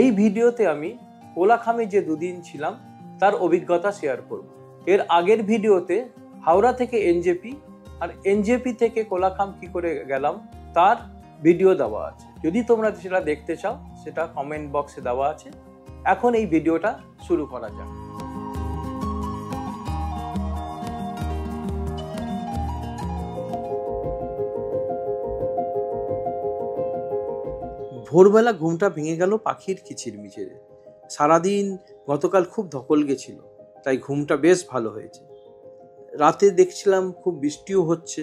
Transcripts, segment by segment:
এই ভিডিওতে আমি কোলাখামে যে দুদিন ছিলাম তার অভিজ্ঞতা শেয়ার করব। এর আগের ভিডিওতে হাওড়া থেকে এনজেপি আর এনজেপি থেকে কোলাখাম কি করে গেলাম তার ভিডিও দেওয়া আছে। যদি তোমরা সেটা দেখতে চাও সেটা কমেন্ট বক্সে দেওয়া আছে। এখন এই ভিডিওটা শুরু করা যাক। ভোরবেলা ঘুমটা ভেঙে গেল পাখির কিচিরমিচিরে। সারাদিন গতকাল খুব ধকল গেছিল, তাই ঘুমটা বেশ ভালো হয়েছে। রাতে দেখছিলাম খুব বৃষ্টিও হচ্ছে।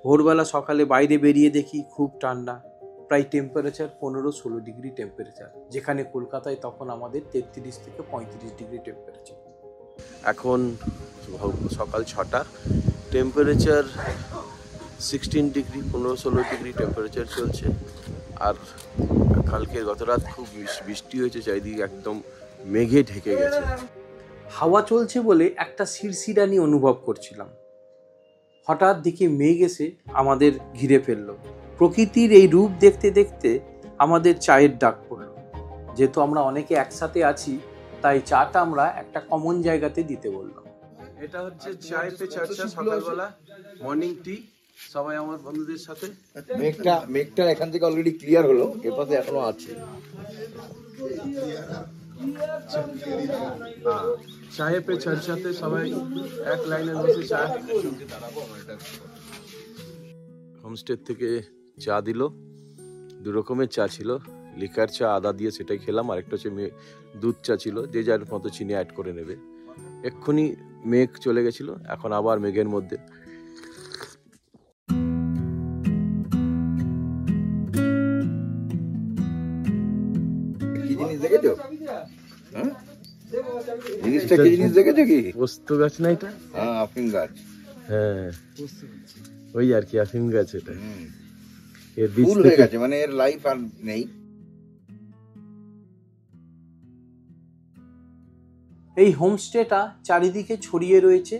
ভোরবেলা সকালে বাইরে বেরিয়ে দেখি খুব ঠান্ডা, প্রায় টেম্পারেচার 15-16 ডিগ্রি টেম্পারেচার, যেখানে কলকাতায় তখন আমাদের 33 থেকে 35 ডিগ্রি টেম্পারেচার। এখন সকাল 6টা, টেম্পারেচার 16 ডিগ্রি, 15-16 ডিগ্রি টেম্পারেচার চলছে। আর কালকে গত রাত খুব বৃষ্টি হয়েছে, চারিদিকে একদম মেঘে ঢেকে গেছে। হাওয়া চলছে বলে একটা শিরশিরানি অনুভব করছিলাম। হঠাৎ দেখি মেঘ এসে আমাদের ঘিরে ফেললো। প্রকৃতির এই রূপ দেখতে দেখতে আমাদের চায়ের ডাক পড়লো। যেহেতু আমরা অনেকে একসাথে আছি, তাই চাটা আমরা একটা কমন জায়গাতে দিতে বললাম। এটা হচ্ছে চায় পে চর্চা, সকালবেলা মর্নিং টি, সবাই আমার বন্ধুদের সাথে। মেঘটা এখান থেকে অলরেডি ক্লিয়ার হলো, এর পাশে এখনো আছে। চায়ে পে চর্চাতে সবাই এক লাইনে বসে চা। হোমস্টে থেকে চা দিল, দু রকমের চা ছিল, লিকার চা আদা দিয়ে সেটাই খেলাম, আর একটা হচ্ছে দুধ চা ছিল, যে যার মতো চিনি অ্যাড করে নেবে। এক্ষুনি মেঘ চলে গেছিল, এখন আবার মেঘের মধ্যে। পোস্ত গাছ না এটা? আফিম গাছ। হ্যাঁ, ওই আর কি আফিম গাছ। এটা এর বীজ হয়ে গেছে, মানে এর লাইফ আর নেই। এই হোমস্টেটা চারিদিকে ছড়িয়ে রয়েছে।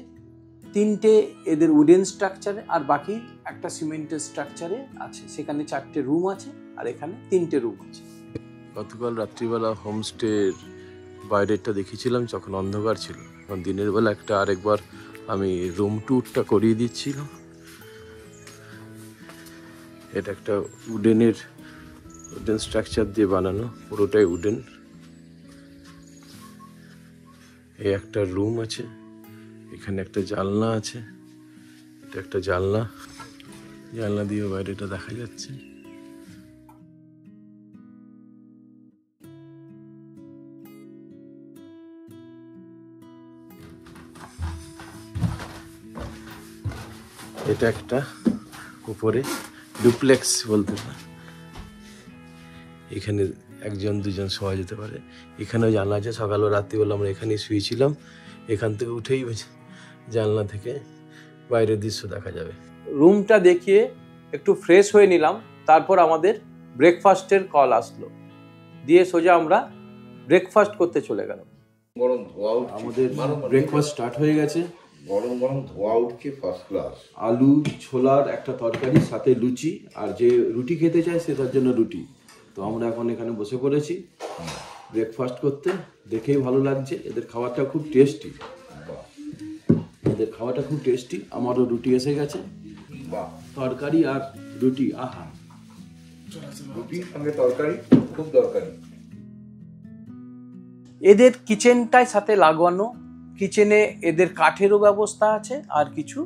3টে এদের উডেন স্ট্রাকচারে আর বাকি একটা সিমেন্টের স্ট্রাকচারে আছে। সেখানে 4টে রুম আছে আর এখানে 3টে রুম আছে। গতকাল রাত্রিবেলা হোমস্টের বাইরেটা দেখেছিলাম যখন অন্ধকার ছিল। এখন দিনের বেলা আরেকবার আমি রুম ট্যুরটা করিয়ে দিচ্ছিলাম। এটা একটা উডেন স্ট্রাকচার দিয়ে বানানো, পুরোটাই উডেন। এই একটা রুম আছে, এখানে একটা জানলা আছে, এটা একটা জানলা দিয়ে বাইরেটা দেখা যাচ্ছে। এটা একটা উপরে ডুপ্লেক্স বলতে পারে, এখানে 1-2 শোয়া যেতে পারে। এখানেও জানলা আছে। সকাল ও রাত্রিবেলা আমরা এখানেই শুয়েছিলাম। এখান থেকে উঠেই জানলা থেকে বাইরের দৃশ্য দেখা যাবে। রুমটা দেখিয়ে একটু ফ্রেশ হয়ে নিলাম। তারপর আমাদের ব্রেকফাস্টের কল আসলো, দিয়ে সোজা আমরা ব্রেকফাস্ট করতে চলে গেলাম। গরম ধোয়া উঠছে, আমাদের ব্রেকফাস্ট স্টার্ট হয়ে গেছে। গরম ধোয়া উঠছে, ফার্স্ট ক্লাস। আলু ছোলার একটা তরকারি, সাথে লুচি, আর যে রুটি খেতে চায় সে তার জন্য রুটি। তো আমরা এখন এখানে বসে পড়েছি ব্রেকফাস্ট করতে। দেখেই ভালো লাগছে, এদের খাবারটা খুব টেস্টি। আমারও রুটি এসে গেছে, তরকারি আর রুটি, আহা, রুটির সঙ্গে তরকারি খুব দরকারি। এদের কিচেনটাই সাথে লাগানো। কিচেনে এদের কাঠেরও ব্যবস্থা আছে আর কিছু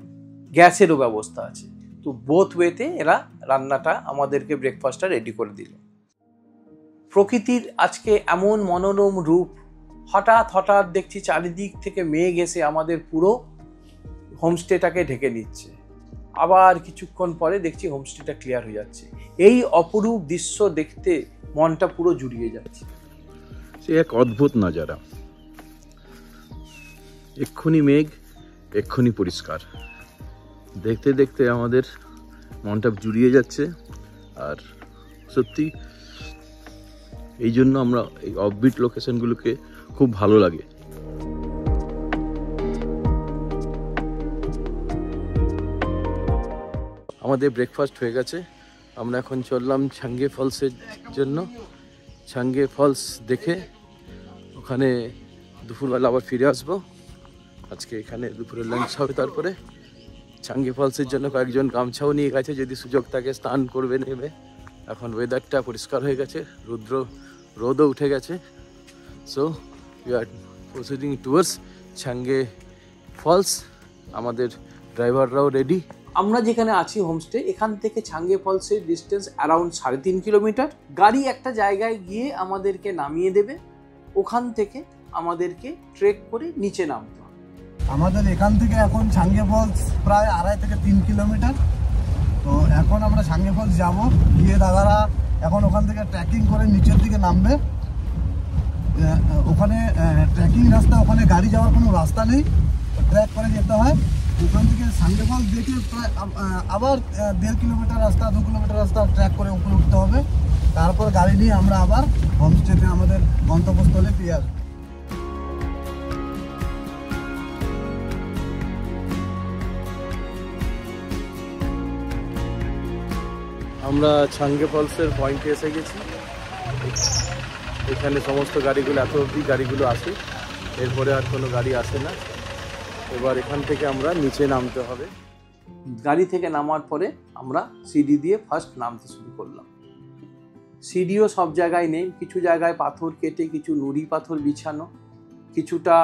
গ্যাসেরও ব্যবস্থা আছে। তো বোথ ওয়েতে এরা রান্নাটা আমাদেরকে ব্রেকফাস্টটা রেডি করে দিল। প্রকৃতির আজকে এমন মনোরম রূপ। হঠাৎ দেখছি চারিদিক থেকে মেঘ এসে আমাদের পুরো হোমস্টেটাকে ঢেকে নিচ্ছে। আবার কিছুক্ষণ পরে দেখছি হোমস্টেটা ক্লিয়ার হয়ে যাচ্ছে। এই অপরূপ দৃশ্য দেখতে মনটা পুরো জুড়িয়ে যাচ্ছে। সে এক অদ্ভুত নজারা। এক্ষুনি মেঘ, এক্ষুনি পরিষ্কার। দেখতে দেখতে আমাদের মনটা জুড়িয়ে যাচ্ছে। আর সত্যি এই জন্য আমরা এই অফবিট লোকেশনগুলোকে খুব ভালো লাগে। আমাদের ব্রেকফাস্ট হয়ে গেছে। আমরা এখন চললাম ছাঙ্গে ফলসের জন্য। ছাঙ্গে ফলস দেখে ওখানে দুপুরবেলা আবার ফিরে আসবো। আজকে এখানে দুপুরে লাঞ্চ হবে, তারপরে ছাঙ্গে ফলসের জন্য কয়েকজন গামছাও নিয়ে গেছে, যদি সুযোগ থাকে স্নান করবে নেবে। এখন ওয়েদারটা পরিষ্কার হয়ে গেছে, রোদও উঠে গেছে। So we are proceeding towards Changey Falls. আমাদের ড্রাইভাররাও রেডি। আমরা যেখানে আছি হোমস্টে, এখান থেকে ছাঙ্গে ফলসের ডিস্টেন্স অ্যারাউন্ড 3.5 কিলোমিটার। গাড়ি একটা জায়গায় গিয়ে আমাদেরকে নামিয়ে দেবে, ওখান থেকে আমাদেরকে ট্রেক করে নিচে নামতে হবে। আমাদের এখান থেকে এখন ছাঙ্গে ফলস প্রায় 2.5 থেকে 3 কিলোমিটার। তো এখন আমরা ছাঙ্গে ফলস যাব, গিয়ে দাদারা এখন ওখান থেকে ট্রেকিং করে নিচের দিকে নামবে। ওখানে ট্রেকিং রাস্তা, ওখানে গাড়ি যাওয়ার কোনো রাস্তা নেই, ট্রেক করে যেতে হয়। ওখান থেকে ছাঙ্গে ফলস দেখে প্রায় আবার 1.5 কিলোমিটার রাস্তা, 2 কিলোমিটার রাস্তা ট্রেক করে উপরে উঠতে হবে। তারপর গাড়ি নিয়ে আমরা আবার হোমস্টেতে আমাদের গন্তব্যস্থলে ফিরে আসবো। আমরা ছাঙ্গে ফলসের পয়েন্টে এসে গেছি। এখানে সমস্ত গাড়িগুলো এত অবধি গাড়িগুলো আসে, এরপরে আর কোনো গাড়ি আসে না। এবার এখান থেকে আমরা নিচে নামতে হবে। গাড়ি থেকে নামার পরে আমরা সিঁড়ি দিয়ে ফার্স্ট নামতে শুরু করলাম। সিঁড়িও সব জায়গায় নেই, কিছু জায়গায় পাথর কেটে কিছু নুড়ি পাথর বিছানো, কিছুটা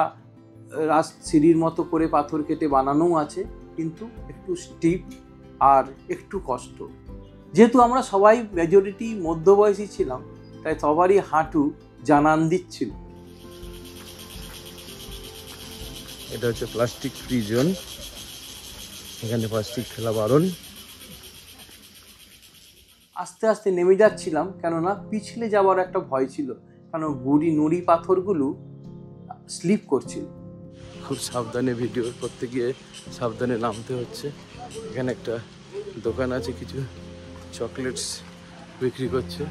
সিঁড়ির মতো করে পাথর কেটে বানানোও আছে, কিন্তু একটু স্টিপ আর একটু কষ্ট। যেহেতু আমরা সবাই মেজরিটি মধ্যবয়সী ছিলাম, তাই সবারই হাঁটু জানান দিচ্ছিল। এটা হচ্ছে প্লাস্টিক ফ্রি জোন, এখানে প্লাস্টিক ফেলা বারণ। আস্তে আস্তে নেমে যাচ্ছিলাম, কেননা পিছলে যাওয়ার একটা ভয় ছিল, কারণ নুড়ি পাথরগুলো স্লিপ করছিল। খুব সাবধানে ভিডিও করতে গিয়ে সাবধানে নামতে হচ্ছে। এখানে একটা দোকান আছে, কিছু চকলেটস বিক্রি করছে।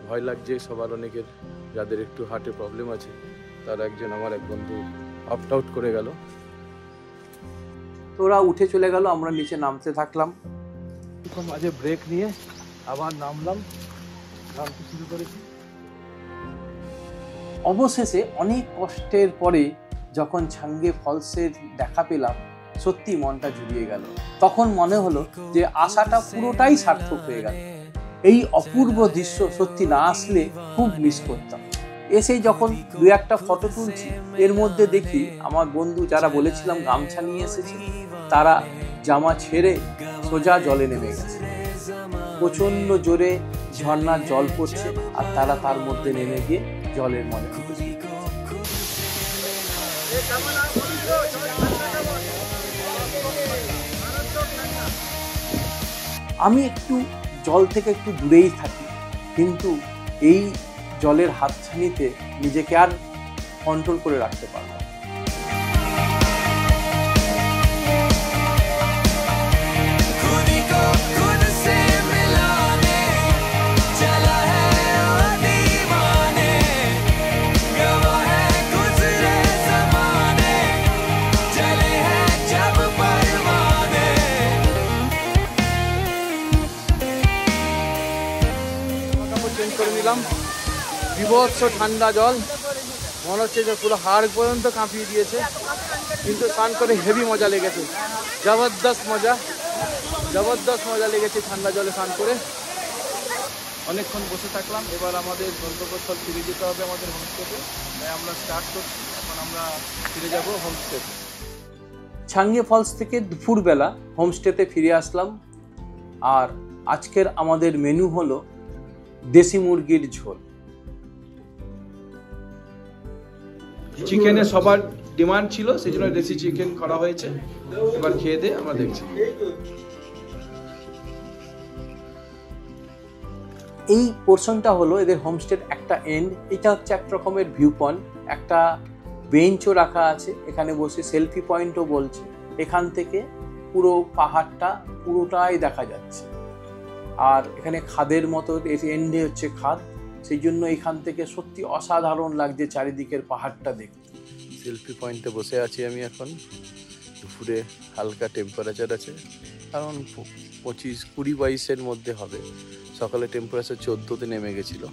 ভয় লাগছে সবার, অনেকের যাদের একটু হার্টে প্রবলেম আছে, তার একজন আমার এক বন্ধু অপ্ট আউট করে গেল। তো ওরা উঠে চলে গেল, আমরা নিচে নামতে থাকলাম। মাঝে ব্রেক নিয়ে আবার নামতে শুরু করেছি। অবশেষে অনেক কষ্টের পরে যখন ছাঙ্গে ফলসের দেখা পেলাম, সত্যি মনটা জুড়িয়ে গেল। তখন মনে হলো যে আশাটা পুরোটাই সার্থক হয়ে গেল। এই অপূর্ব দৃশ্য সত্যি না আসলে খুব মিস করতাম। এসেই যখন 2-1টা ফটো তুলছি, এর মধ্যে দেখি আমার বন্ধু যারা বলেছিলাম গামছা নিয়ে এসেছে, তারা জামা ছেড়ে সোজা জলে নেমে গেছে। প্রচণ্ড জোরে ঝর্ণার জল পড়ছে, আর তারা তার মধ্যে নেমে গিয়ে জলের মধ্যে ঢুকেছে। আমি একটু জল থেকে একটু দূরেই থাকি, কিন্তু এই জলের হাতছানিতে নিজেকে আর কন্ট্রোল করে রাখতে পারবো। বিভৎস ঠান্ডা জল, মনে হচ্ছে যে পুরো হাড় পর্যন্ত কাঁপিয়ে দিয়েছে, কিন্তু স্নান করে হেভি মজা লেগেছে। জবরদস্ত মজা লেগেছে ঠান্ডা জলে স্নান করে। অনেকক্ষণ বসে থাকলাম, এবার আমাদের গন্তব্যস্থল ফিরে যেতে হবে আমাদের হোমস্টেতে, তাই আমরা স্টার্ট করছি। এখন আমরা ফিরে যাব হোমস্টেতে। ছাঙ্গে ফলস থেকে দুপুরবেলা হোমস্টেতে ফিরে আসলাম, আর আজকের আমাদের মেনু হলো দেশি মুরগির ঝোল। চিকেনের সবার ডিমান্ড ছিল, সেই জন্য দেশি চিকেন করা হয়েছে। এবার খেয়ে দিয়ে আমরা দেখছি। এই পোর্শনটা হলো এদের হোমস্টের একটা এন্ড। এটা হচ্ছে এক রকমের ভিউ পয়েন্ট, একটা বেঞ্চও রাখা আছে, এখানে বসে সেলফি পয়েন্টও বলছে। এখান থেকে পুরো পাহাড়টা পুরোটাই দেখা যাচ্ছে। আর এখানে খাদের মতো এন্ডে হচ্ছে খাদ, সেই জন্য এখান থেকে সত্যি অসাধারণ লাগছে চারিদিকের পাহাড়টা দেখতে। সেলফি পয়েন্টে বসে আছি আমি এখন। দুপুরে হালকা টেম্পারেচার আছে, কারণ 25-20-22-এর মধ্যে হবে। সকালে টেম্পারেচার 14-তে নেমে গেছিল।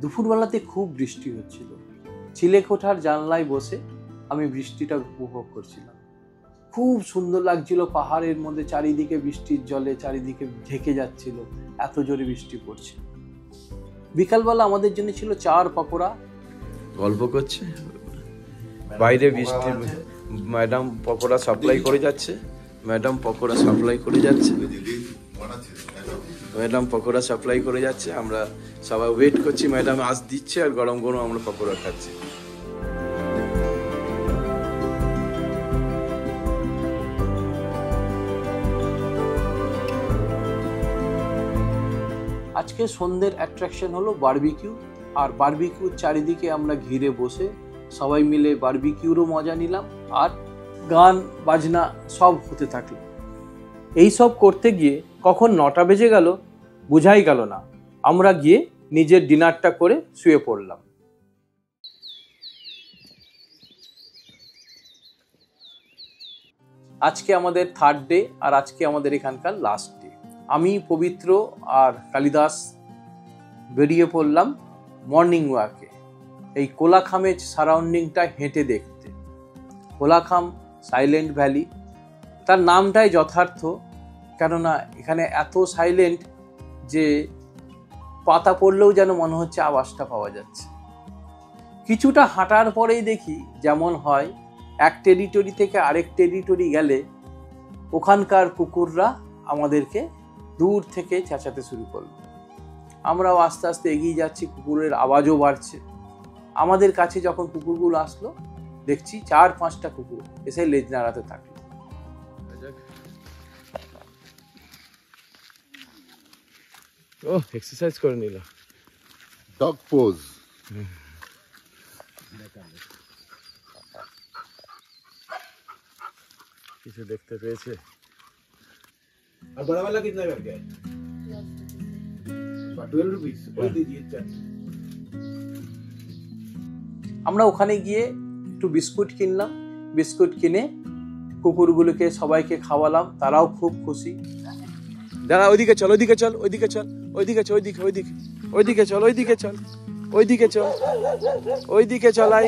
দুপুরবেলাতে খুব বৃষ্টি হচ্ছিল। চিলেকোঠার জানলায় বসে আমি বৃষ্টিটা উপভোগ করছিলাম। খুব সুন্দর লাগছিল, পাহাড়ের মধ্যে চারিদিকে বৃষ্টির জলে চারিদিকে ঢেকে যাচ্ছিল, এত জোরে বৃষ্টি পড়ছে। বিকালবেলা আমাদের জন্য ছিল চার পকোড়া। গল্প করছে, বাইরে বৃষ্টি, ম্যাডাম পকোড়া সাপ্লাই করে যাচ্ছে, ম্যাডাম পকোড়া সাপ্লাই করে যাচ্ছে। আমরা সবাই ওয়েট করছি, ম্যাডাম আজ দিচ্ছে আর গরম গরম আমরা পকোড়া খাচ্ছি। আজকে সন্ধ্যের অ্যাট্রাকশন হলো বারবিকিউ, আর বারবিকিউর চারিদিকে আমরা ঘিরে বসে সবাই মিলে বারবিকিউরও মজা নিলাম, আর গান বাজনা সব হতে থাকলো। এই সব করতে গিয়ে কখন 9টা বেজে গেল বোঝাই গেল না। আমরা গিয়ে নিজের ডিনারটা করে শুয়ে পড়লাম। আজকে আমাদের 3rd ডে, আর আজকে আমাদের এখানকার লাস্ট ডে। আমি, পবিত্র আর কালিদাস বেরিয়ে পড়লাম মর্নিং ওয়াকে, এই কোলাখামের সারাউন্ডিংটা হেঁটে দেখতে। কোলাখাম সাইলেন্ট ভ্যালি, তার নামটাই যথার্থ, কেননা এখানে এত সাইলেন্ট যে পাতা পড়লেও যেন মনে হচ্ছে আওয়াজটা পাওয়া যাচ্ছে। কিছুটা হাঁটার পরেই দেখি যেমন হয়, এক টেরিটরি থেকে আরেক টেরিটরি গেলে ওখানকার কুকুররা আমাদেরকে দূর থেকে চেঁচাতে শুরু করলো। আমরাও আস্তে আস্তে এগিয়ে যাচ্ছি, কুকুরের আওয়াজও বাড়ছে। আমাদের কাছে যখন কুকুরগুলো আসলো, দেখছি 4-5টা কুকুর এসে লেজ নাড়াতে থাকলো। ও এক্সারসাইজ করে নিল, ডগ পোজ। কিছু দেখতে পেয়েছে। और बड़ा वाला कितना करके है? 12 रुपीस। कोई दीजिए चार। আমরা ওখানে গিয়ে একটু বিস্কুট কিনলাম, বিস্কুট কিনে কুকুরগুলোকে সবাইকে খাওয়ালাম, তারাও খুব খুশি। দাঁড়া, ওইদিকে চল, ওইদিকে চল, ওইদিকে চল, ওইদিকে চল, ওইদিকে ওইদিকে ওইদিকে চল, ওইদিকে চল, ওইদিকে চল, ওইদিকে চলাই।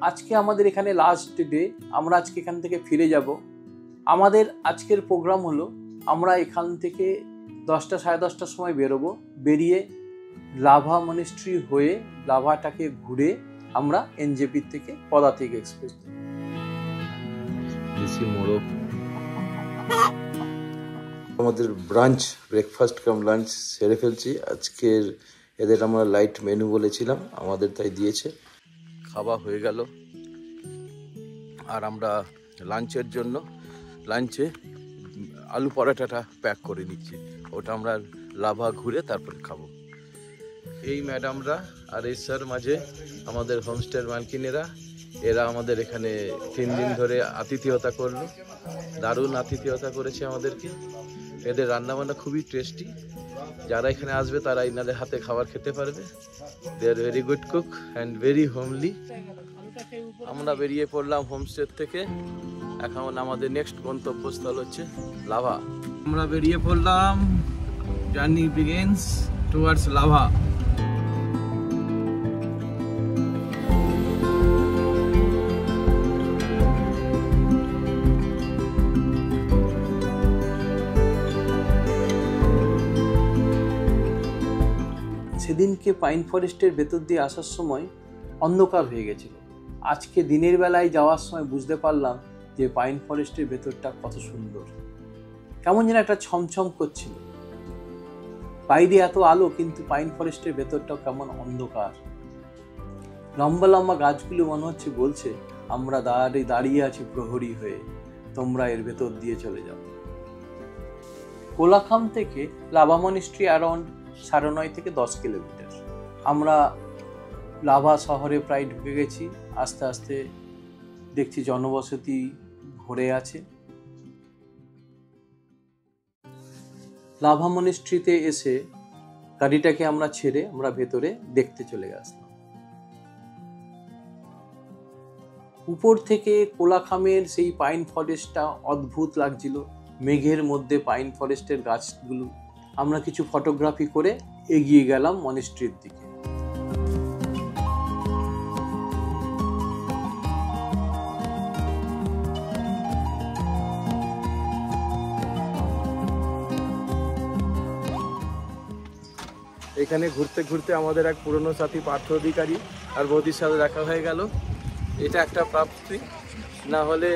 আজকে আমাদের এখানে লাস্ট ডে, আমরা আজকে এখান থেকে ফিরে যাব। আমাদের আজকের প্রোগ্রাম হলো, আমরা এখান থেকে 10টা 10:30টার সময় বেরোবো। বেরিয়ে লাভা মনিস্ট্রি হয়ে লাভাটাকে ঘুরে আমরা এনজেপির থেকে পদাতিক এক্সপ্রেস। আমাদের ব্রাঞ্চ ব্রেকফাস্ট কাম লাঞ্চ সেরে ফেলছি। আজকের এদের আমরা লাইট মেনু বলেছিলাম, আমাদের তাই দিয়েছে। খাওয়া হয়ে গেল, আর আমরা লাঞ্চের জন্য লাঞ্চে আলু পরোটাটা প্যাক করে নিচ্ছি। ওটা আমরা লাভা ঘুরে তারপরে খাবো। এই ম্যাডামরা আর এই স্যার মাঝে আমাদের হোমস্টের মালকিনেরা, এরা আমাদের এখানে 3 দিন ধরে আতিথেয়তা করলো। দারুণ আতিথেয়তা করেছে আমাদেরকে। এদের রান্নাবান্না খুবই টেস্টি। যারা এখানে আসবে তারা এনাদের হাতে খাবার খেতে পারবে। They are very good cook and very homely. আমরা বেরিয়ে পড়লাম হোমস্টে থেকে। এখন আমাদের নেক্সট গন্তব্যস্থল হচ্ছে লাভা। আমরা বেরিয়ে পড়লাম, জার্নি বিগিনস টুয়ার্ডস লাভা। সেদিনকে পাইন ফরেস্টের ভেতর দিয়ে আসার সময় অন্ধকার হয়ে গেছিল। আজকে দিনের বেলায় যাওয়ার সময় বুঝতে পারলাম যে পাইন ফরেস্টের ভেতরটা কত সুন্দর। কেমন যেন একটা ছমছম করছিল। বাইরে এত আলো, কিন্তু পাইন ফরেস্টের ভেতরটাও কেমন অন্ধকার। লম্বা লম্বা গাছগুলো মনে হচ্ছে বলছে, আমরা দাঁড়িয়ে আছি প্রহরী হয়ে, তোমরা এর ভেতর দিয়ে চলে যাও। কোলাখাম থেকে লাভা মনিস্ট্রি অ্যারাউন্ড 9.5 থেকে 10 কিলোমিটার। আমরা লাভা শহরে প্রায় ঢুকে গেছি। আস্তে আস্তে দেখছি জনবসতি ভরে আছে। লাভা মনিস্ট্রিতে এসে গাড়িটাকে আমরা ছেড়ে আমরা ভেতরে দেখতে চলে আসলাম। উপর থেকে কোলাখামের সেই পাইন ফরেস্টটা অদ্ভুত লাগছিল, মেঘের মধ্যে পাইন ফরেস্টের গাছগুলো। আমরা কিছু ফটোগ্রাফি করে এগিয়ে গেলাম মনিস্ট্রির দিকে। এখানে ঘুরতে ঘুরতে আমাদের এক পুরনো সাথী পার্থ অধিকারী আর বৌদির সাথে দেখা হয়ে গেল। এটা একটা প্রাপ্তি, না হলে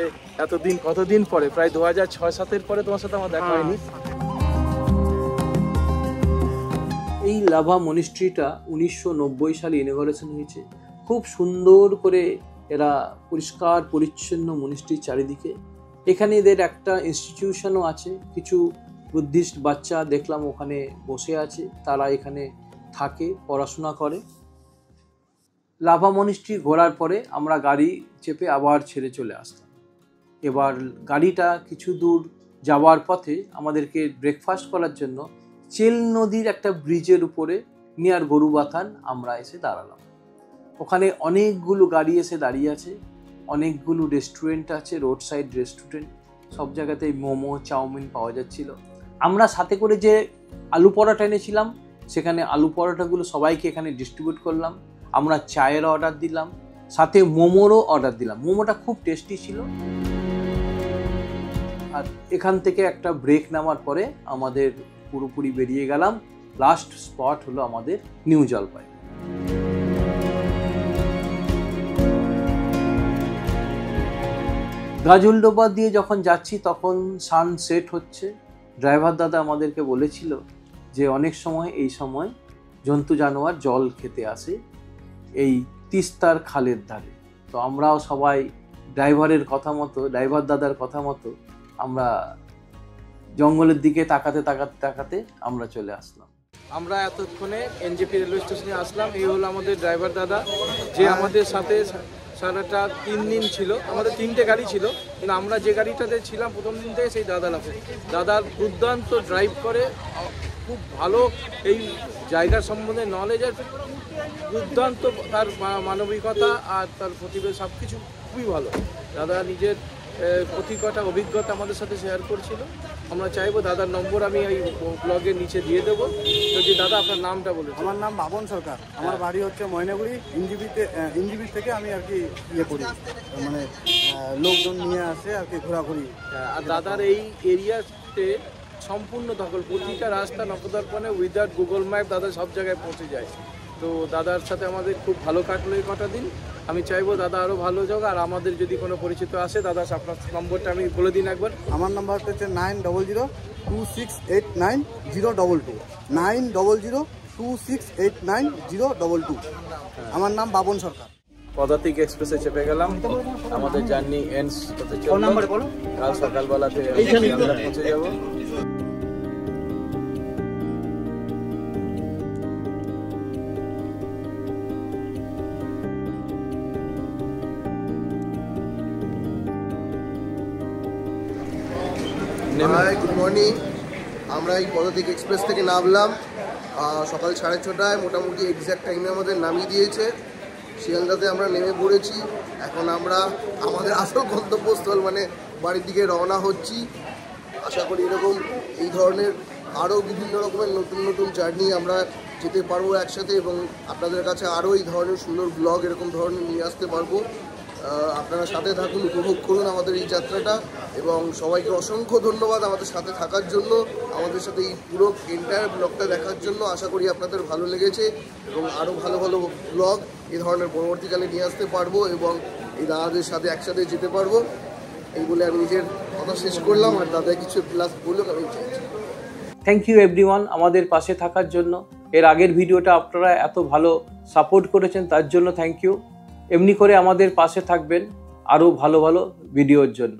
এতদিন, কতদিন পরে, প্রায় 2006-07 পরে তোমার সাথে আমার দেখা হয়নি। এই লাভা মনিস্ট্রিটা 1990 সালে ইনগরেশন হয়েছে। খুব সুন্দর করে এরা পরিষ্কার পরিচ্ছন্ন মনিস্ট্রির চারিদিকে। এখানে এদের একটা ইনস্টিটিউশনও আছে। কিছু বুদ্ধিস্ট বাচ্চা দেখলাম ওখানে বসে আছে, তারা এখানে থাকে, পড়াশোনা করে। লাভা মনিস্ট্রি ঘোরার পরে আমরা গাড়ি চেপে আবার ছেড়ে চলে আসলাম। এবার গাড়িটা কিছু দূর যাওয়ার পথে আমাদেরকে ব্রেকফাস্ট করার জন্য চেল নদীর একটা ব্রিজের উপরে নিয়ার গরুবাথান আমরা এসে দাঁড়ালাম। ওখানে অনেকগুলো গাড়ি এসে দাঁড়িয়ে আছে, অনেকগুলো রেস্টুরেন্ট আছে, রোড সাইড রেস্টুরেন্ট। সব জায়গাতেই মোমো, চাউমিন পাওয়া যাচ্ছিল। আমরা সাথে করে যে আলু পরোটা এনেছিলাম, সেখানে আলু পরোটাগুলো সবাইকে এখানে ডিস্ট্রিবিউট করলাম। আমরা চায়ের অর্ডার দিলাম, সাথে মোমোরও অর্ডার দিলাম। মোমোটা খুব টেস্টি ছিল। আর এখান থেকে একটা ব্রেক নেওয়ার পরে আমাদের পুরোপুরি বেরিয়ে গেলাম। লাস্ট স্পট হলো আমাদের নিউ জলপাই। গাজলডোবা দিয়ে যখন যাচ্ছি তখন সানসেট হচ্ছে। ড্রাইভার দাদা আমাদেরকে বলেছিল যে অনেক সময় এই সময় জন্তু জানোয়ার জল খেতে আসে এই তিস্তার খালের ধারে। তো আমরাও সবাই ড্রাইভার দাদার কথা মতো আমরা জঙ্গলের দিকে তাকাতে আমরা চলে আসলাম। আমরা এতক্ষণে এনজেপি রেলওয়ে স্টেশনে আসলাম। এই হলো আমাদের ড্রাইভার দাদা, যে আমাদের সাথে সারাটা 3 দিন ছিল। আমাদের 3টে গাড়ি ছিল, কিন্তু আমরা যে গাড়িটাতে ছিলাম প্রথম দিন থেকে সেই দাদার দুর্দান্ত ড্রাইভ করে, খুব ভালো এই জায়গার সম্বন্ধে নলেজ, আর দুর্দান্ত তার মানবিকতা আর তার প্রতিভা, সব কিছু খুবই ভালো। দাদা নিজের প্রতি কটা অভিজ্ঞতা আমাদের সাথে শেয়ার করছিল। আমরা চাইবো দাদার নম্বর আমি এই ব্লগের নিচে দিয়ে দেবো। যদি দাদা আপনার নামটা বলুন। আমার নাম বাবন সরকার, আমার বাড়ি হচ্ছে ময়নাগুড়ি। ইনজিবি থেকে আমি আর কি করি, মানে লোকজন নিয়ে আসে আর কি ঘোরাঘুরি। আর দাদার এই এরিয়াতে সম্পূর্ণ দখল, প্রতিটা রাস্তা নখদর্পণে উইদাউট গুগল ম্যাপ দাদা সব জায়গায় পৌঁছে যায়। তো দাদার সাথে আমাদের খুব ভালো কাটলো এই কটা দিন। আমি চাইবো দাদা আরও ভালো যাক। আর আমাদের যদি কোনো পরিচিত আসে, দাদা আপনার নম্বরটা আমি বলে দিন একবার। আমার নাম্বার হচ্ছে 9002689022, 9002689022। আমার নাম বাবন সরকার। পদাতিক এক্সপ্রেসে চেপে গেলাম। আমাদের জার্নি এন্ডস হতে চলল। কাল সকালবেলাতে আমরা পৌঁছে যাব। Good morning. আমরা এই পদাতিক এক্সপ্রেস থেকে নামলাম সকাল 6:30টায়। মোটামুটি এক্স্যাক্ট টাইমে আমাদের নামিয়ে দিয়েছে। শিয়ালদাতে আমরা নেমে পড়েছি। এখন আমরা আমাদের আসল গন্তব্যস্থল মানে বাড়ির দিকে রওনা হচ্ছি। আশা করি এরকম এই ধরনের আরও বিভিন্ন রকমের নতুন নতুন জার্নি আমরা যেতে পারবো একসাথে, এবং আপনাদের কাছে আরও এই ধরনের সুন্দর ব্লগ এরকম ধরনের নিয়ে আসতে পারবো। আপনারা সাথে থাকুন, উপভোগ করুন আমাদের এই যাত্রাটা। এবং সবাইকে অসংখ্য ধন্যবাদ আমাদের সাথে থাকার জন্য, আমাদের সাথে এই পুরো এন্টায়ার ব্লগটা দেখার জন্য। আশা করি আপনাদের ভালো লেগেছে, এবং আরও ভালো ভালো ব্লগ এই ধরনের পরবর্তীকালে নিয়ে আসতে পারবো, এবং এই দাদাদের সাথে একসাথে যেতে পারবো। এই বলে আমি নিজের কথা শেষ করলাম, আর দাদা কিছু প্লাস বলুক আমি চাইছি। থ্যাংক ইউ এভরিওয়ান আমাদের পাশে থাকার জন্য। এর আগের ভিডিওটা আপনারা এত ভালো সাপোর্ট করেছেন, তার জন্য থ্যাংক ইউ। এমনি করে আমাদের পাশে থাকবেন আরও ভালো ভালো ভিডিওর জন্য।